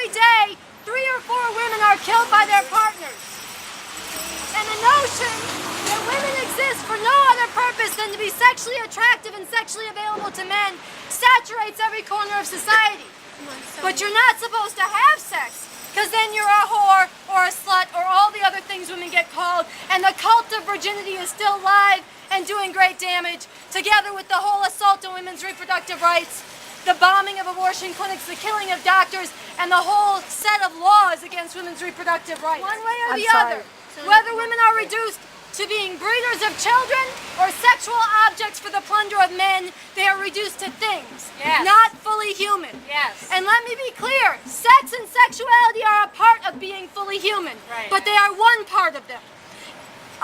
every day 3 or 4 women are killed by their partners. And the notion that women exist for no other purpose than to be sexually attractive and sexually available to men saturates every corner of society. But you're not supposed to have sex, because then you're a whore or a slut or all the other things women get called, and the cult of virginity is still live and doing great damage, together with the whole assault on women's reproductive rights, the bombing of abortion clinics, the killing of doctors, and the whole set of laws against women's reproductive rights. One way or the other, whether women are reduced to being breeders of children or sexual objects for the plunder of men, they are reduced to things, not fully human. And let me be clear, sex and sexuality are a part of being fully human, but they are one part of them.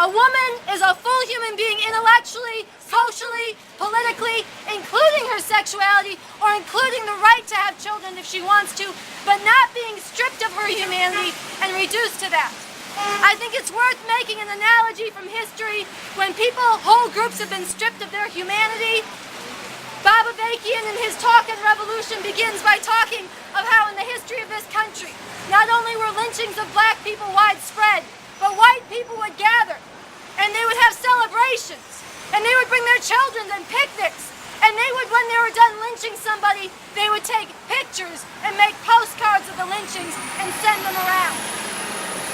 A woman is a full human being intellectually, socially, politically, including her sexuality, or including the right to have children if she wants to, but not being stripped of her humanity and reduced to that. I think it's worth making an analogy from history when whole groups have been stripped of their humanity. Bob Avakian in his talk on revolution begins by talking of how in the history of this country, not only were lynchings of black people widespread, but white people would gather and they would have celebrations and they would bring their children and picnics, and they would, when they were done lynching somebody, they would take pictures and make postcards of the lynchings and send them around.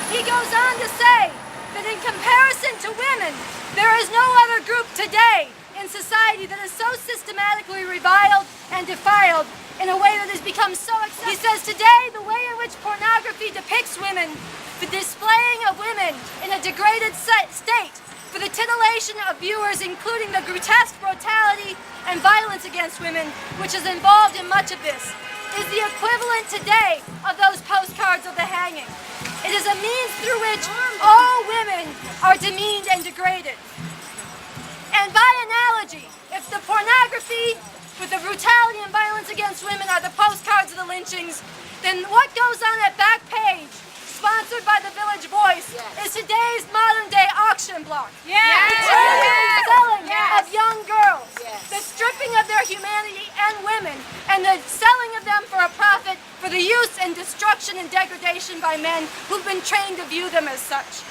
He goes on to say that in comparison to women, there is no other group today in society that is so systematically reviled and defiled in a way that has become so acceptable. He says today, the way in which pornography depicts women, the displaying of women in a degraded state for the titillation of viewers, including the grotesque brutality and violence against women, which is involved in much of this, is the equivalent today of those postcards of the hanging. It is a means through which all women are demeaned and degraded. And by analogy, if the pornography with the brutality and violence against women are the postcards of the lynchings, then what goes on at Backpage, sponsored by the Village Voice, is today's modern-day auction block. The selling of young girls, the stripping of their humanity and women, and the selling of them for a profit for the use and destruction and degradation by men who've been trained to view them as such.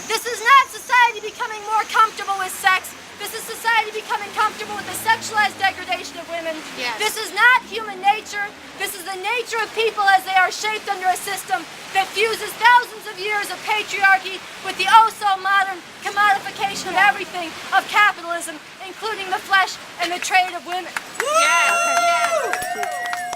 This is not society becoming more comfortable with sex. This is society becoming comfortable with the sexualized degradation of women. This is not human nature. This is the nature of people as they are shaped under a system that fuses thousands of years of patriarchy with the oh-so-modern commodification of everything, of capitalism, including the flesh and the trade of women.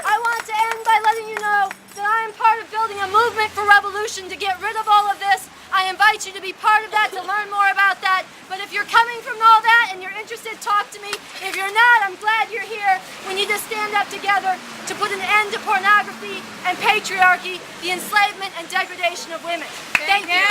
I want to end by letting you know that I am part of building a movement for revolution to get rid of all of this. I invite you to be part of that, to learn more about that. But if you're coming from all that and you're interested, talk to me. If you're not, I'm glad you're here. We need to stand up together to put an end to pornography and patriarchy, the enslavement and degradation of women. Thank you.